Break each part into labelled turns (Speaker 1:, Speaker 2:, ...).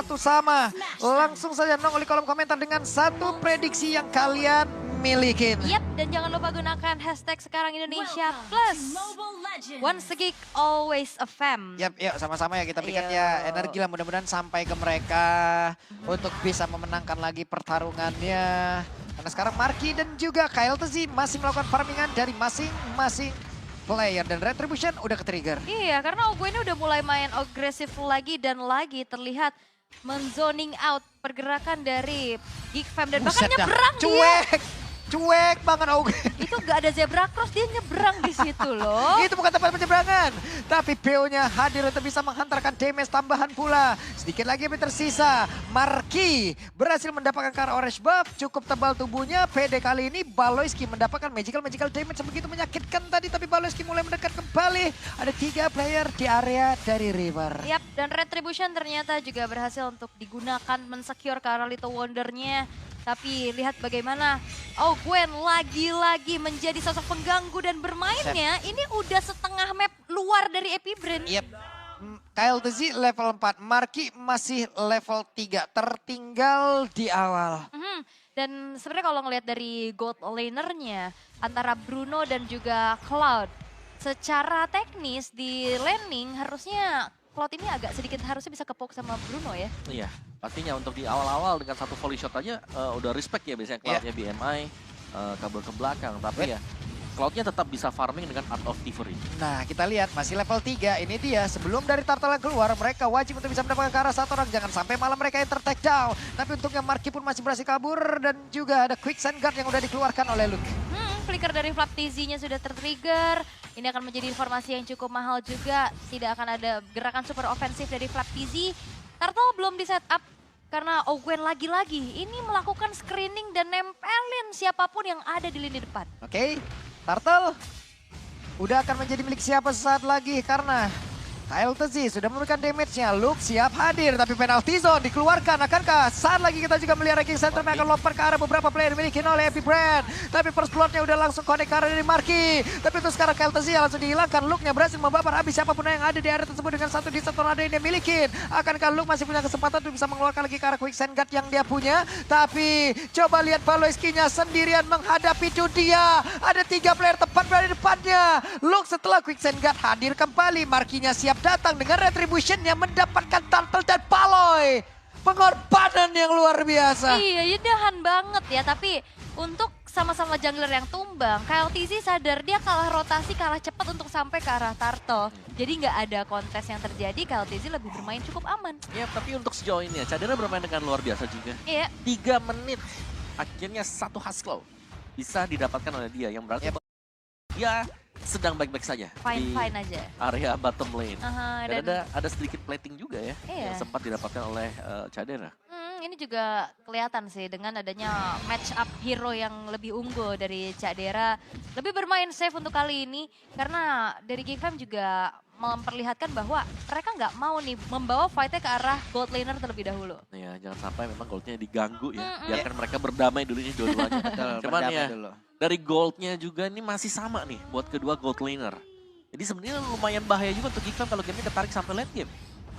Speaker 1: satu sama. Langsung saja nongol di kolom komentar dengan satu prediksi yang kalian milikin.
Speaker 2: Yap, dan jangan lupa gunakan hashtag sekarang Indonesia Plus. Once a geek, always a fam.
Speaker 1: Yap, yuk sama-sama ya kita berikan
Speaker 2: Ayo.
Speaker 1: ya energi lah mudah-mudahan sampai ke mereka untuk bisa memenangkan lagi pertarungannya. Karena sekarang Marky dan juga KLTZ masih melakukan farmingan dari masing-masing player dan Retribution udah ke-trigger.
Speaker 2: Iya, karena Ogo ini udah mulai main agresif lagi dan lagi terlihat menzoning out pergerakan dari Geek Fam dan bahkan
Speaker 1: Buset dah,
Speaker 2: nyebrang dia.
Speaker 1: cuek banget Ogo.
Speaker 2: Itu gak ada zebra cross, dia nyebrang di situ loh.
Speaker 1: Itu bukan tempat penyeberangan. Tapi PO-nya hadir untuk bisa menghantarkan damage tambahan pula. Sedikit lagi yang tersisa. Marky berhasil mendapatkan Kara Orange buff. Cukup tebal tubuhnya. PD kali ini Baloyski mendapatkan magical damage sebegitu menyakitkan tadi. Tapi Baloyski mulai mendekat kembali. Ada 3 player di area dari River.
Speaker 2: Yap, dan Retribution ternyata juga berhasil untuk digunakan mensecure Kara Little Wonder-nya. Tapi lihat bagaimana Gwen lagi-lagi menjadi sosok pengganggu dan bermainnya ini udah setengah map luar dari Epibrain.
Speaker 1: Yep. KLTZ level 4, Marky masih level 3, tertinggal di awal.
Speaker 2: Dan sebenarnya kalau ngelihat dari gold lanernya antara Bruno dan juga Cloud, secara teknis di laning harusnya Cloud ini agak sedikit harusnya bisa kepok sama Bruno ya.
Speaker 3: Iya, pastinya untuk di awal-awal dengan satu volley shot aja udah respect ya biasanya Cloud-nya BMI, kabel ke belakang. Tapi ya Cloud-nya tetap bisa farming dengan Art of Thievery.
Speaker 1: Nah kita lihat masih level 3, ini dia sebelum dari Turtle keluar mereka wajib untuk bisa mendapatkan ke arah satu orang. Jangan sampai malam mereka yang ter-take down. Tapi untungnya Marky pun masih berhasil kabur dan juga ada Quicksand Guard yang udah dikeluarkan oleh Luke.
Speaker 2: Flicker dari Flap TZ-nya sudah ter-trigger. Ini akan menjadi informasi yang cukup mahal juga. Tidak akan ada gerakan super ofensif dari Flap TZ. Turtle belum di setup karena Gwen lagi-lagi ini melakukan screening dan nempelin siapapun yang ada di lini depan.
Speaker 1: Oke, Turtle udah akan menjadi milik siapa sesaat lagi karena KLTZ sudah memberikan damage-nya. Luke siap hadir tapi penalty zone dikeluarkan. Akankah saat lagi kita juga melihat ranking center yang akan lompat ke arah beberapa player dimiliki oleh Epibrain. Tapi first blood-nya udah langsung connect ke arah dari Marky. Tapi itu sekarang KLTZ langsung dihilangkan. Luke-nya berhasil membabar habis siapapun yang ada di area tersebut dengan satu tornado yang dia miliki. Akankah Luke masih punya kesempatan untuk bisa mengeluarkan lagi ke arah Quicksand Guard yang dia punya. Tapi coba lihat Baloyski-nya sendirian menghadapi itu dia. Ada 3 player tepat berada di depannya. Luke setelah Quicksand Guard hadir kembali. Marky-nya siap datang dengan Retribution yang mendapatkan Turtle dan Paloy. Pengorbanan yang luar biasa.
Speaker 2: Iya, dahan banget ya. Tapi untuk sama-sama jungler yang tumbang, KLTZ sadar dia kalah rotasi, kalah cepat untuk sampai ke arah Turtle. Jadi nggak ada kontes yang terjadi, KLTZ lebih bermain cukup aman.
Speaker 3: Ya, tapi untuk sejauh ini ya, Cadera bermain dengan luar biasa juga.
Speaker 2: Iya.
Speaker 3: 3 menit, akhirnya satu Husklaw bisa didapatkan oleh dia. Yang berarti dia sedang baik-baik saja
Speaker 2: Fine-fine aja.
Speaker 3: area bottom lane.
Speaker 2: Dan
Speaker 3: ada sedikit plating juga ya yang sempat didapatkan oleh Cadera.
Speaker 2: ini juga kelihatan sih dengan adanya match up hero yang lebih unggul dari Cadera. Lebih bermain safe untuk kali ini karena dari Geek Fam juga memperlihatkan bahwa mereka nggak mau nih membawa fightnya ke arah gold laner terlebih dahulu.
Speaker 3: Ya, jangan sampai memang goldnya diganggu ya. Biarkan mereka berdamai dulu ini dua-duanya. Cuman ya, dari goldnya juga ini masih sama nih buat kedua gold laner. Jadi sebenarnya lumayan bahaya juga untuk Geek Fam kalau gamenya ketarik sampai late game.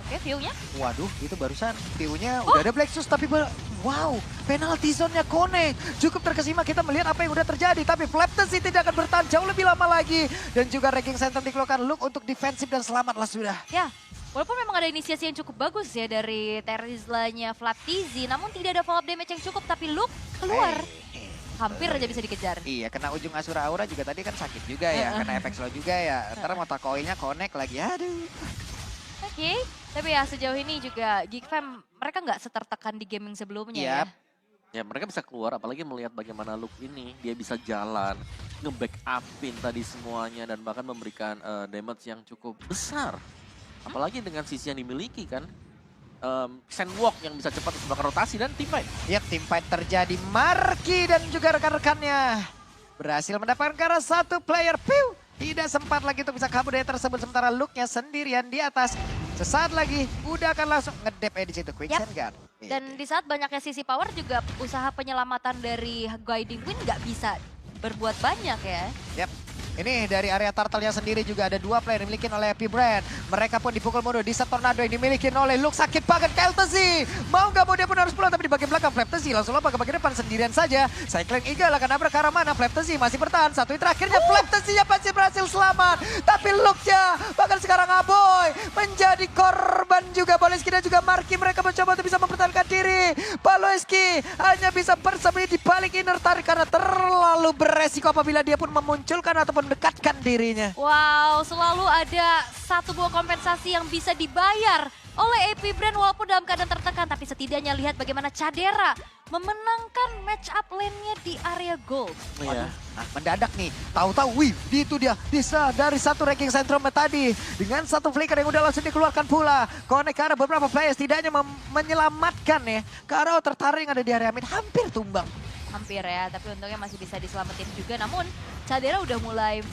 Speaker 2: Oke, view-nya.
Speaker 1: Waduh, itu barusan view-nya udah ada Black Sus tapi wow, penalty zone-nya connect. Cukup terkesima kita melihat apa yang udah terjadi. Tapi Flaptensy tidak akan bertahan jauh lebih lama lagi. Dan juga ranking center dikeluarkan Luke untuk defensif dan selamatlah sudah.
Speaker 2: Ya, walaupun memang ada inisiasi yang cukup bagus ya dari Terizla-nya Flap TZ. Namun tidak ada follow-up damage yang cukup tapi Luke keluar. Hampir aja bisa dikejar.
Speaker 1: Iya, kena ujung Asura Aura juga tadi kan sakit juga ya. Kena efek slow juga ya. Ntar mata koinnya connect lagi. Aduh.
Speaker 2: Oke, tapi ya sejauh ini juga Geek Fam mereka nggak setertekan di gaming sebelumnya ya.
Speaker 3: Ya mereka bisa keluar apalagi melihat bagaimana Luke ini dia bisa jalan, nge-backupin tadi semuanya dan bahkan memberikan damage yang cukup besar. Apalagi dengan sisi yang dimiliki kan. Sandwalk yang bisa cepat melakukan rotasi dan teamfight.
Speaker 1: Yap, teamfight terjadi. Marky dan juga rekan-rekannya berhasil mendapatkan ke arah satu player. Piu! Tidak sempat lagi untuk bisa kabur dari tersebut sementara Luke-nya sendirian di atas. Sesaat lagi udah akan langsung ngedep di situ Quicksand Guard.
Speaker 2: Dan di saat banyaknya sisi power juga usaha penyelamatan dari Guiding Wind nggak bisa berbuat banyak ya.
Speaker 1: Yap. Ini dari area turtle-nya sendiri juga ada 2 player dimiliki oleh Epic Brand. Mereka pun dipukul mundur di set tornado yang dimiliki oleh Luke. Sakit banget Keltzy. Mau gak mau dia pun harus pulang, tapi di bagian belakang Flaptzy langsung lompat ke bagian depan sendirian saja. Cycling Eagle akan nabrak ke arah mana. Flaptzy masih bertahan. Satu terakhirnya Flaptzy-nya pasti berhasil selamat. Tapi Luke-nya bahkan sekarang Aboy menjadi korban juga. Baloyski dan juga Marky mereka mencoba untuk bisa mempertahankan diri. Baloyski hanya bisa bersembunyi di balik inner tarik karena terlalu beresiko apabila dia pun memunculkan ataupun mendekatkan dirinya.
Speaker 2: Wow, selalu ada satu buah kompensasi yang bisa dibayar oleh Epic Brand walaupun dalam keadaan tertekan. Tapi setidaknya lihat bagaimana Cadera memenangkan match up lane-nya di area gold.
Speaker 3: Iya.
Speaker 1: Nah, mendadak nih, tahu-tahu, wih, itu dia, bisa dari satu ranking sentrum tadi. Dengan satu flicker yang udah langsung dikeluarkan pula. Connect ke arah beberapa players, setidaknya menyelamatkan ya. Ke arah tertarik yang ada di area mid, hampir tumbang.
Speaker 2: Hampir ya, tapi untungnya masih bisa diselamatin juga. Namun Cadera udah mulai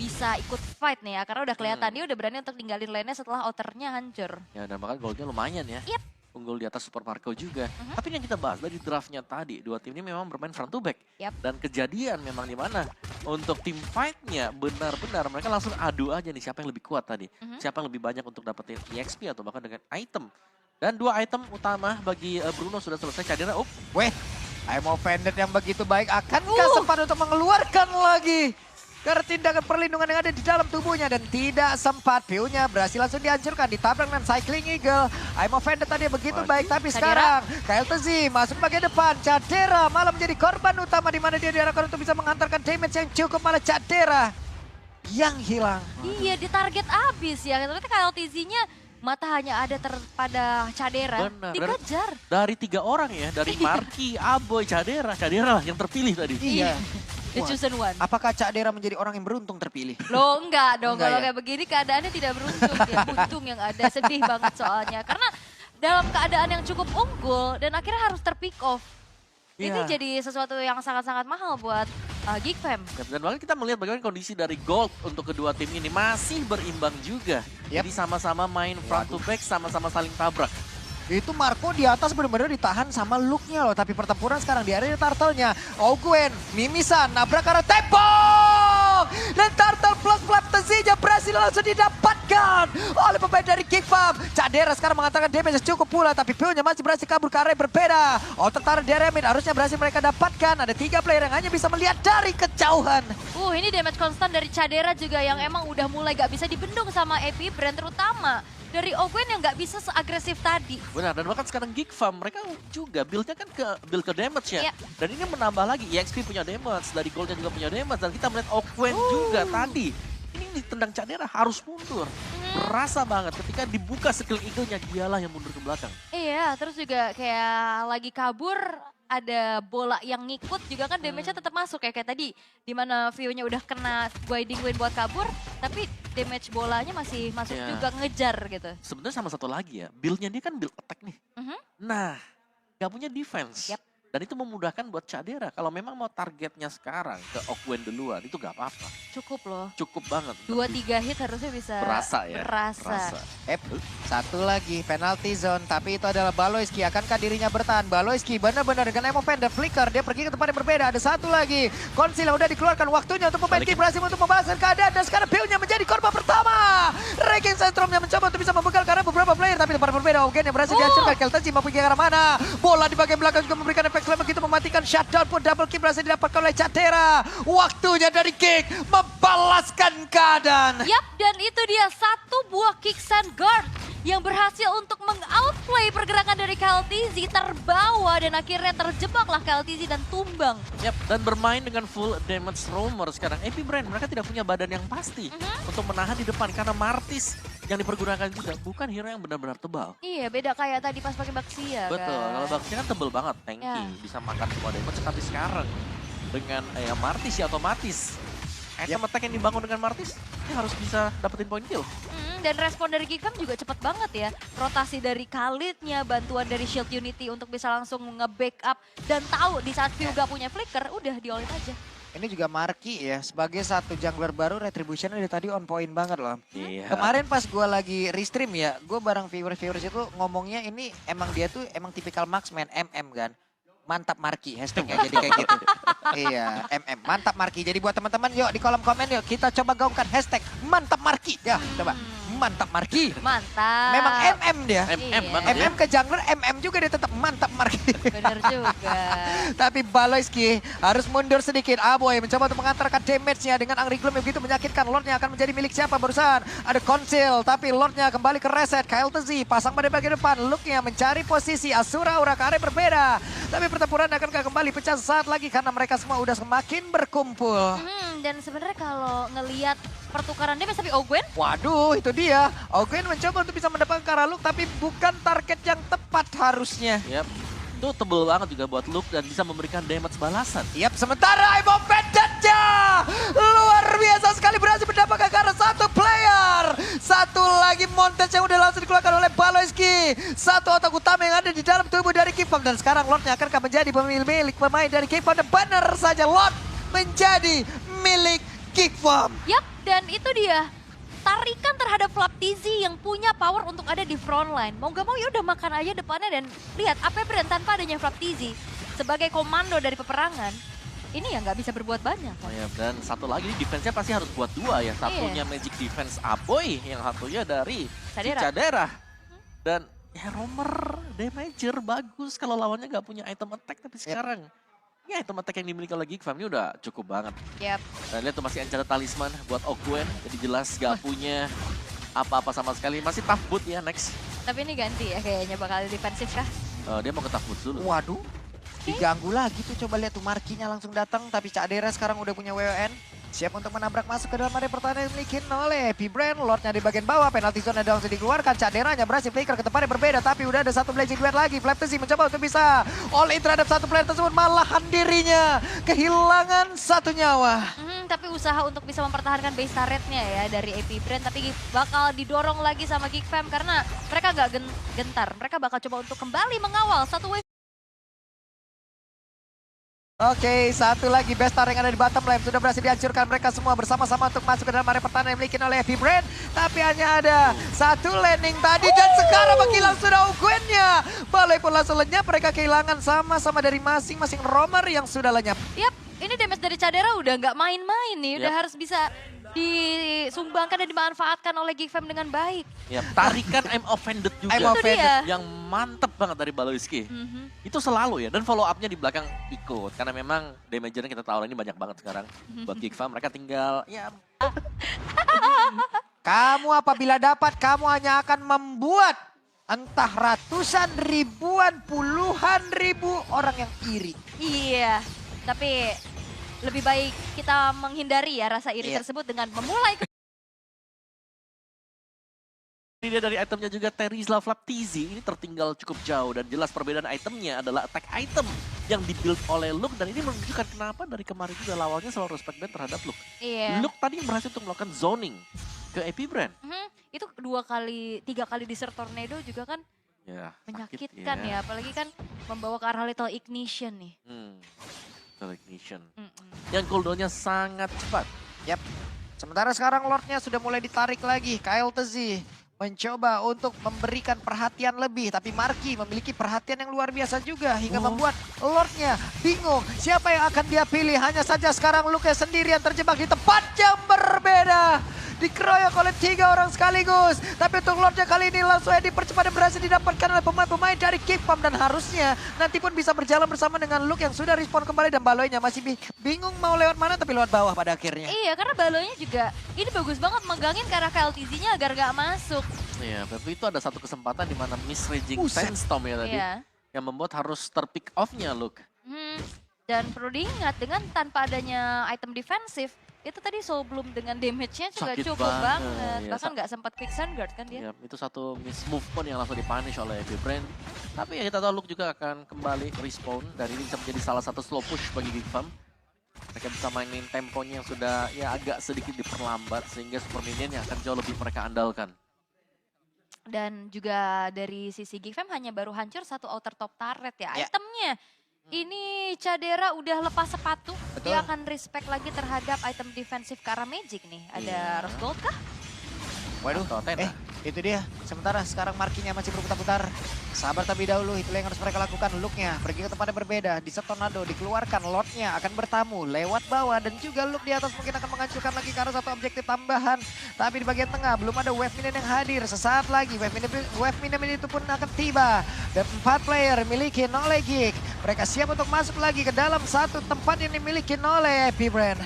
Speaker 2: bisa ikut fight nih ya, karena udah kelihatan dia udah berani untuk tinggalin lane-nya setelah outernya hancur.
Speaker 3: Ya dan bahkan goldnya lumayan ya.
Speaker 2: Yep.
Speaker 3: Unggul di atas Super Marco juga. Tapi yang kita bahas dari draftnya tadi, dua tim ini memang bermain front to back.
Speaker 2: Yep.
Speaker 3: Dan kejadian memang di mana untuk tim fight-nya benar-benar mereka langsung adu aja nih siapa yang lebih kuat tadi. Siapa yang lebih banyak untuk dapetin EXP atau bahkan dengan item. Dan 2 item utama bagi Bruno sudah selesai. Cadera,
Speaker 1: Weh, I'm offended yang begitu baik. Akankah sempat untuk mengeluarkan lagi? Karena tindakan perlindungan yang ada di dalam tubuhnya dan tidak sempat. View-nya berhasil langsung dihancurkan, ditabrak dengan Cycling Eagle. I'm offended tadi begitu baik, tapi sekarang Keltzy masuk bagian depan. Cadera malah menjadi korban utama di mana dia diarahkan untuk bisa menghantarkan damage yang cukup, malah Cadera yang hilang.
Speaker 2: Iya, di target abis ya. Ternyata Keltzy-nya mata hanya ada pada Cadera.
Speaker 3: Benar.
Speaker 2: Dikejar.
Speaker 3: Dari 3 orang ya, dari Marky, Aboy, Cadera. Cadera lah yang terpilih tadi.
Speaker 1: Iya.
Speaker 2: The chosen one.
Speaker 1: Apakah Cadera menjadi orang yang beruntung terpilih?
Speaker 2: Loh enggak dong,
Speaker 1: Enggak
Speaker 2: kalau
Speaker 1: ya?
Speaker 2: kayak begini keadaannya tidak beruntung. Ya, untung yang ada, sedih banget soalnya. Karena dalam keadaan yang cukup unggul dan akhirnya harus terpick off. Ini
Speaker 3: Iya.
Speaker 2: jadi sesuatu yang sangat-sangat mahal buat Geek Fam.
Speaker 3: Dan bahkan kita melihat bagaimana kondisi dari Gold untuk kedua tim ini masih berimbang juga.
Speaker 1: Yep.
Speaker 3: Jadi sama-sama main front to back, sama-sama saling tabrak.
Speaker 1: Itu Marco di atas benar-benar ditahan sama Luke-nya loh. Tapi pertempuran sekarang di area turtle-nya. Ogwen, Mimisan, nabrak arah tembok! Dan turtle plus Flaptzy-nya berhasil langsung didapatkan oleh pemain dari Geek Fam. Cadera sekarang mengatakan damage cukup pula. Tapi Pio-nya masih berhasil kabur ke area yang berbeda. Tertarik di area mid harusnya berhasil mereka dapatkan. Ada 3 player yang hanya bisa melihat dari kejauhan.
Speaker 2: Ini damage konstan dari Cadera juga yang emang udah mulai gak bisa dibendung sama Epic Brand, terutama dari Ogwen yang gak bisa seagresif tadi.
Speaker 3: Benar, dan bahkan sekarang Geek Fam mereka juga build-nya kan build ke damage ya.
Speaker 2: Iya.
Speaker 3: Dan ini menambah lagi, EXP punya damage, dari Goldnya juga punya damage. Dan kita melihat Ogwen juga tadi. Ini ditendang Cadera harus mundur. Berasa banget ketika dibuka skill Eagle-nya, dialah yang mundur ke belakang.
Speaker 2: Iya, terus juga kayak lagi kabur, ada bola yang ngikut juga kan damage-nya tetap masuk ya. Kayak tadi, dimana view-nya udah kena guiding win buat kabur, tapi damage bolanya masih masuk
Speaker 3: Iya.
Speaker 2: juga ngejar gitu.
Speaker 3: Sebenarnya sama satu lagi ya, build-nya dia kan build attack nih. Nah, gak punya defense.
Speaker 2: Yap.
Speaker 3: Dan itu memudahkan buat Cadera. Kalau memang mau targetnya sekarang ke Ogwen duluan, itu gak apa-apa.
Speaker 2: Cukup loh.
Speaker 3: Cukup banget.
Speaker 2: 2-3 hit harusnya bisa
Speaker 3: Berasa ya.
Speaker 2: berasa.
Speaker 1: Satu lagi penalty zone, tapi itu adalah Baloyski. Akankah dirinya bertahan? Baloyski benar-benar dengan Emo Fan dan Flicker, dia pergi ke tempat yang berbeda. Ada satu lagi, Konsil yang udah dikeluarkan, waktunya untuk pemain tim berhasil untuk membalaskan keadaan. Dan sekarang Bill-nya menjadi korban pertama. Ranking Centrum yang mencoba untuk bisa membegal karena beberapa player, tapi tempat berbeda. Ogen yang berhasil dihancurkan. Keltzy mau pergi ke arah mana? Bola di bagian belakang juga memberikan efek slam begitu mematikan. Shutdown pun double kill berhasil didapatkan oleh Cadera. Waktunya dari Kick membalaskan keadaan.
Speaker 2: Yap, dan itu dia satu buah kick sand guard yang berhasil untuk meng-outplay pergerakan dari Keltzy, terbawa dan akhirnya terjebaklah Keltzy dan tumbang.
Speaker 3: Yap, dan bermain dengan full damage roamer sekarang. Epic Brand mereka tidak punya badan yang pasti untuk menahan di depan karena Martis yang dipergunakan juga bukan hero yang benar-benar tebal.
Speaker 2: Iya, beda kayak tadi pas pakai Baxia
Speaker 3: Betul,
Speaker 2: kan.
Speaker 3: kalau Baxia kan tebel banget, tanky,
Speaker 2: Ya.
Speaker 3: bisa makan semua damage. Tapi sekarang dengan Martis ya otomatis item attack yang dibangun dengan Martis, dia harus bisa dapetin point kill.
Speaker 2: Dan respon dari Geek Fam juga cepat banget ya. Rotasi dari Khalidnya, bantuan dari Shield Unity untuk bisa langsung nge-backup. Dan tahu di saat View gak punya flicker, udah di-all-in aja.
Speaker 1: Ini juga Marky ya, sebagai satu jungler baru, Retribution dari tadi on point banget loh.
Speaker 3: Iya.
Speaker 1: Kemarin pas gue lagi restream ya, gue bareng viewers itu ngomongnya ini emang dia tuh emang tipikal marksman, MM kan. mantap Marki, hashtagnya jadi kayak gitu. Iya, mantap Marki. Jadi buat teman-teman yuk di kolom komen yuk kita coba gaungkan hashtag mantap Marki. Ya, coba. Mantap Marki.
Speaker 2: Mantap.
Speaker 1: Memang dia.
Speaker 3: MM
Speaker 2: Iya.
Speaker 3: banget ya.
Speaker 1: Ke jungler, juga dia tetap mantap Marki.
Speaker 2: Bener juga.
Speaker 1: Tapi Baloyski harus mundur sedikit. Aboy mencoba untuk mengantarkan damage-nya dengan Angry Gloom yang begitu menyakitkan. Lordnya akan menjadi milik siapa barusan? Ada Conceal, tapi Lordnya kembali ke reset. KLTZ pasang pada bagian depan. Look-nya mencari posisi Asura Aura ke area berbeda. Tapi pertempuran akankah kembali pecah saat lagi karena mereka semua udah semakin berkumpul.
Speaker 2: Dan sebenarnya kalau ngelihat pertukaran damage tapi Ogwen
Speaker 1: Waduh, itu dia. Ogwen mencoba untuk bisa mendapatkan Karaluk, tapi bukan target yang tepat harusnya.
Speaker 3: Yap. Itu tebel banget juga buat Luke dan bisa memberikan damage balasan.
Speaker 1: Yap, sementara Imo Pendantnya luar biasa sekali berhasil mendapatkan karena satu player. Satu lagi montage yang udah langsung dikeluarkan oleh Baloyski. Satu otak utama yang ada di dalam tubuh dari Kipam. Dan sekarang Lordnya akankah menjadi pemilik pemain dari Kipam. Dan benar saja Lord menjadi milik Kipam.
Speaker 2: Yap, dan itu dia. Tarikan terhadap Flap TZ yang punya power untuk ada di front line. Mau gak mau ya udah makan aja depannya dan lihat AP Brand tanpa adanya Flap TZ sebagai komando dari peperangan. Ini ya nggak bisa berbuat banyak.
Speaker 3: Oh ya, dan satu lagi defense-nya pasti harus buat dua ya. Satunya Magic Defense Aboy, yang satunya dari
Speaker 2: Cadera.
Speaker 3: si Cadera. Dan ya Romer, damager bagus kalau lawannya nggak punya item attack. Tapi sekarang ya item attack yang dimiliki oleh Geek Farm ini udah cukup banget.
Speaker 2: Yap.
Speaker 3: Dan lihat tuh masih Enchanted Talisman buat Ogwen. Jadi jelas gak punya apa-apa sama sekali. Masih tough boot ya next.
Speaker 2: Tapi ini ganti ya kayaknya bakal defensif kah?
Speaker 3: Dia mau ke tough boot dulu.
Speaker 1: Waduh, diganggu lagi tuh. Coba lihat tuh Markinya langsung datang. Tapi Cak Dera sekarang udah punya WON. Siap untuk menabrak masuk ke dalam area pertahanan yang dimiliki oleh P-Brand. Lordnya di bagian bawah, penalti zone ada langsung dikeluarkan. Cak Deranya berhasil flicker ke tempat yang berbeda. Tapi udah ada satu blazing duet lagi. Flaptesi mencoba untuk bisa all in terhadap satu player tersebut. Malahan dirinya kehilangan satu nyawa.
Speaker 2: Tapi usaha untuk bisa mempertahankan base turretnya ya dari AP Brand. Tapi bakal didorong lagi sama Geek Fam karena mereka gak gentar. Mereka bakal coba untuk kembali mengawal satu wave.
Speaker 1: Oke, satu lagi Bestar yang ada di bottom lane sudah berhasil dihancurkan mereka semua bersama-sama untuk masuk ke dalam area pertahanan yang dimiliki oleh Heavy Brand. Tapi hanya ada satu landing tadi dan sekarang menghilang sudah Ogwennya. Balai pun langsung lenyap, mereka kehilangan sama-sama dari masing-masing roamer yang sudah lenyap.
Speaker 2: Yap, ini damage dari Cadera udah nggak main-main nih. Udah harus bisa disumbangkan dan dimanfaatkan oleh Geek Fam dengan baik.
Speaker 3: Ya, tarikan I'm offended juga.
Speaker 1: I'm offended.
Speaker 3: Yang mantep banget dari Baloyski. Itu selalu ya, dan follow up-nya di belakang ikut. Karena memang damager-nya kita tahu ini banyak banget sekarang. Buat Geek Fam, mereka tinggal ya.
Speaker 1: Kamu apabila dapat, kamu hanya akan membuat entah ratusan, ribuan, puluhan ribu orang yang iri.
Speaker 2: Iya, tapi lebih baik kita menghindari ya rasa iri tersebut dengan memulai.
Speaker 3: Ini dia dari itemnya juga Terizla Flap TZ ini tertinggal cukup jauh dan jelas perbedaan itemnya adalah attack item yang dibuild oleh Luke dan ini menunjukkan kenapa dari kemarin juga lawannya selalu respect band terhadap Luke.
Speaker 2: Iya.
Speaker 3: Luke tadi berhasil untuk melakukan zoning ke AP Brand.
Speaker 2: Itu 3 kali Desert Tornado juga kan
Speaker 3: Ya,
Speaker 2: menyakitkan ya. Apalagi kan membawa ke arah Lethal Ignition nih.
Speaker 3: Lethal Ignition. Yang cooldownnya sangat cepat.
Speaker 1: Yap. Sementara sekarang Lordnya sudah mulai ditarik lagi. KLTZ mencoba untuk memberikan perhatian lebih. Tapi Marki memiliki perhatian yang luar biasa juga. Hingga membuat Lordnya bingung. Siapa yang akan dia pilih? Hanya saja sekarang Luke sendirian terjebak di tempat yang berbeda. Dikeroyok oleh 3 orang sekaligus. Tapi untuk Lordnya kali ini langsung dipercepat dan berhasil didapatkan oleh pemain-pemain dari Kipam. Dan harusnya nanti pun bisa berjalan bersama dengan Luke yang sudah respon kembali. Dan Baloynya masih bingung mau lewat mana tapi lewat bawah pada akhirnya.
Speaker 2: Iya, karena Baloynya juga ini bagus banget megangin ke arah KLTZ-nya agar gak masuk.
Speaker 3: Iya, tapi itu ada satu kesempatan di mana misraging Sandstorm ya tadi. Yang membuat harus terpick off-nya Luke.
Speaker 2: Dan perlu diingat dengan tanpa adanya item defensif, itu tadi sebelum dengan damage-nya juga
Speaker 3: Sakit
Speaker 2: cukup banget.
Speaker 3: ya.
Speaker 2: Bahkan nggak sempat quick guard kan dia.
Speaker 3: Ya, itu satu miss move pun yang langsung dipunish oleh Heavy Brand. Tapi ya kita tahu Luke juga akan kembali respawn dan ini bisa menjadi salah satu slow push bagi Geek Fam. Mereka bisa mainin temponya yang sudah ya agak sedikit diperlambat sehingga super minion yang akan jauh lebih mereka andalkan.
Speaker 2: Dan juga dari sisi Geek Fam hanya baru hancur satu outer top turret ya. Itemnya ini Cadera udah lepas sepatu.
Speaker 1: Betul.
Speaker 2: Dia akan respect lagi terhadap item defensif ke arah Magic nih. Ada Rose Gold kah?
Speaker 1: Waduh,
Speaker 3: Atau Athena.
Speaker 1: Itu dia. Sementara sekarang markinya masih berputar-putar. Sabar terlebih dahulu, itulah yang harus mereka lakukan. Look-nya pergi ke tempat yang berbeda. Di set tornado dikeluarkan, Lord-nya akan bertamu lewat bawah. Dan juga Look di atas mungkin akan menghancurkan lagi karena satu objektif tambahan. Tapi di bagian tengah belum ada wave minion yang hadir. Sesaat lagi wave minion itu pun akan tiba. Dan 4 player miliki oleh Geek. Mereka siap untuk masuk lagi ke dalam satu tempat yang dimiliki oleh Epic Brand.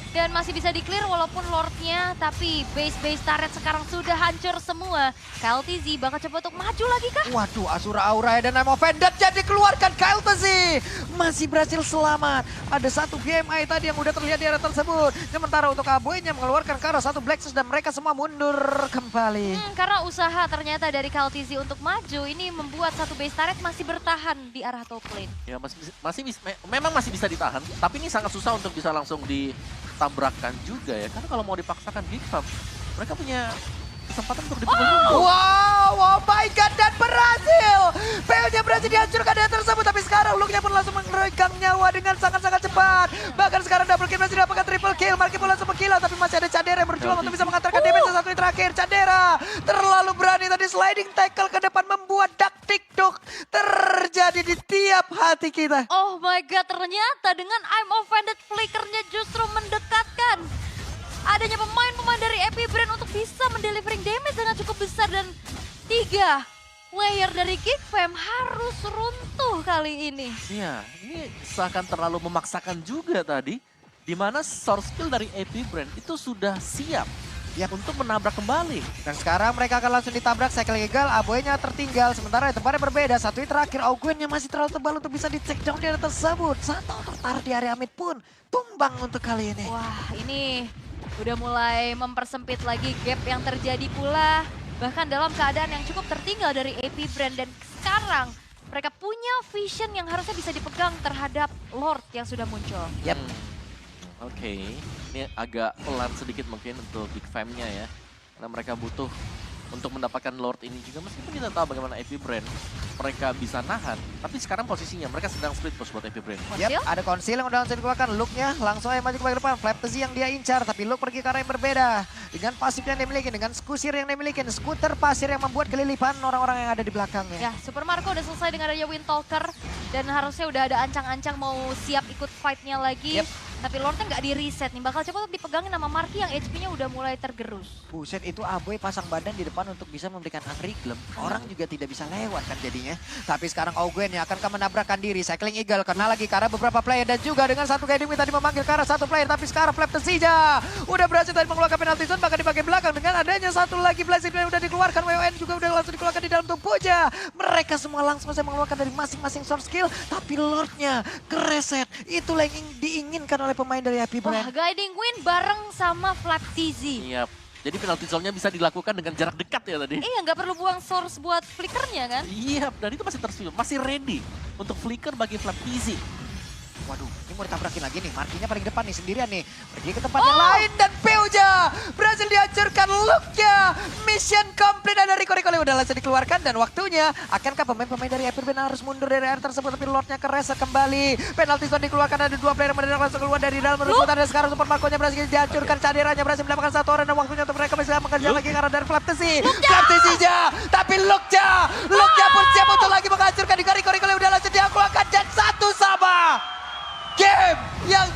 Speaker 2: Dan masih bisa di-clear walaupun Lord-nya, tapi base-base turret sekarang sudah hancur semua. KLTZ bakal coba untuk maju lagi kah?
Speaker 1: Waduh, Asura Aura dan I'm Offended jadi keluarkan KLTZ. Masih berhasil selamat. Ada satu BMI tadi yang udah terlihat di area tersebut. Sementara untuk Aboy-nya mengeluarkan ke arah satu Blacksus dan mereka semua mundur kembali.
Speaker 2: Karena usaha ternyata dari KLTZ untuk maju, ini membuat satu base turret masih bertahan di arah top lane.
Speaker 3: Ya memang masih bisa ditahan, tapi ini sangat susah untuk bisa langsung ditabrakan juga ya. Karena kalau mau dipaksakan Geek Farm, mereka punya kesempatan untuk dipukul.
Speaker 1: Wow, oh my god, dan berhasil. PL-nya berhasil dihancurkan dari tersebut, tapi sekarang Luke-nya pun langsung meregang nyawa dengan sangat-sangat cepat. Bahkan sekarang double kill masih didapatkan triple kill. Marky pun langsung kill, tapi masih ada Cadera yang berjuang untuk bisa mengantarkan damage satu yang terakhir. Cadera terlalu berani tadi sliding tackle ke depan membuat dak tiktok terjadi di tiap hati kita.
Speaker 2: Oh my god, ternyata dengan I'm Offended flickernya justru mendekatkan adanya pemain-pemain dari Epic Brand untuk bisa mendelivering damage dengan cukup besar. Dan 3 player dari Geek Fam harus runtuh kali ini.
Speaker 3: Iya, ini seakan terlalu memaksakan juga tadi. Di mana source skill dari Epic Brand itu sudah siap untuk menabrak kembali.
Speaker 1: Dan sekarang mereka akan langsung ditabrak, cycle gagal, Aboy-nya tertinggal. Sementara di tempatnya berbeda, satu hit terakhir, Ogwen-nya masih terlalu tebal untuk bisa di-take down di area tersebut. Satu tertarik di area mid pun tumbang untuk kali ini.
Speaker 2: Wah, ini udah mulai mempersempit lagi gap yang terjadi pula. Bahkan dalam keadaan yang cukup tertinggal dari Epic Brand. Dan sekarang mereka punya vision yang harusnya bisa dipegang terhadap Lord yang sudah muncul.
Speaker 1: Yep.
Speaker 3: Oke, ini agak pelan sedikit mungkin untuk Big Fam-nya ya. Karena mereka butuh untuk mendapatkan Lord ini juga. Meskipun kita tahu bagaimana Epic Brand mereka bisa nahan. Tapi sekarang posisinya mereka sedang split push buat Epic Brand.
Speaker 1: Yep, ada konsil yang udah langsung dikeluarkan. Look-nya langsung aja maju ke bagian depan. Flaptzy yang dia incar, tapi Look pergi ke arah yang berbeda. Dengan pasif yang dia miliki, dengan skusir yang dia miliki. Skuter pasir yang membuat kelilipan orang-orang yang ada di belakangnya.
Speaker 2: Ya, Super Marco udah selesai dengan adanya Windtalker. Dan harusnya udah ada ancang-ancang mau siap ikut fight-nya lagi.
Speaker 1: Yep.
Speaker 2: Tapi Lordnya nggak di-reset nih. Bakal coba untuk dipegangin sama Marky yang HP-nya udah mulai tergerus.
Speaker 1: Buset, itu Aboy pasang badan di depan untuk bisa memberikan unreglem. Orang juga tidak bisa lewat kan jadinya. Tapi sekarang Ogwen yang akankah menabrakkan diri. Cycling Eagle kena lagi karena beberapa player. Dan juga dengan satu Guiding Wind tadi memanggil ke arah satu player. Tapi sekarang Flaptzy udah berhasil tadi mengeluarkan penalty zone. Bahkan di bagian belakang dengan adanya satu lagi blessing yang udah dikeluarkan. WON juga udah langsung dikeluarkan di dalam tubuhnya. Mereka semua langsung bisa mengeluarkan dari masing-masing source skill. Tapi Lordnya kereset. Itulah yang diinginkan oleh pemain dari Epic
Speaker 2: Wah,
Speaker 1: Brand.
Speaker 2: Guiding Wind bareng sama Flaptzy.
Speaker 3: Iya, jadi penalty zone-nya bisa dilakukan dengan jarak dekat ya tadi.
Speaker 2: Iya, nggak perlu buang source buat flickernya kan?
Speaker 3: Iya, dan itu masih tersenyum, masih ready untuk flicker bagi Flaptzy.
Speaker 1: Waduh, ini mau ditabrakin lagi nih. Markinya paling depan nih, sendirian nih. Pergi ke tempat yang lain dan Peuja berhasil dihancurkan. Look-nya mission complete dan dari Rico udah langsung dikeluarkan. Dan waktunya, akankah pemain-pemain dari Epic Brand harus mundur dari area tersebut. Tapi Lord-nya kereset kembali. Penalty zone dikeluarkan, ada 2 player yang mendadak langsung keluar dari dalam rebutan. Dan sekarang Super Marco-nya berhasil dihancurkan. Caderanya berhasil mendapatkan satu orang. Dan waktunya untuk mereka bisa mengejar lagi karena dari Flaptzy. Flaptzy-nya, tapi Look-nya pun siap untuk lagi menghancurkan. Di Rico udah langsung dikeluarkan. Dan satu sama. Game yang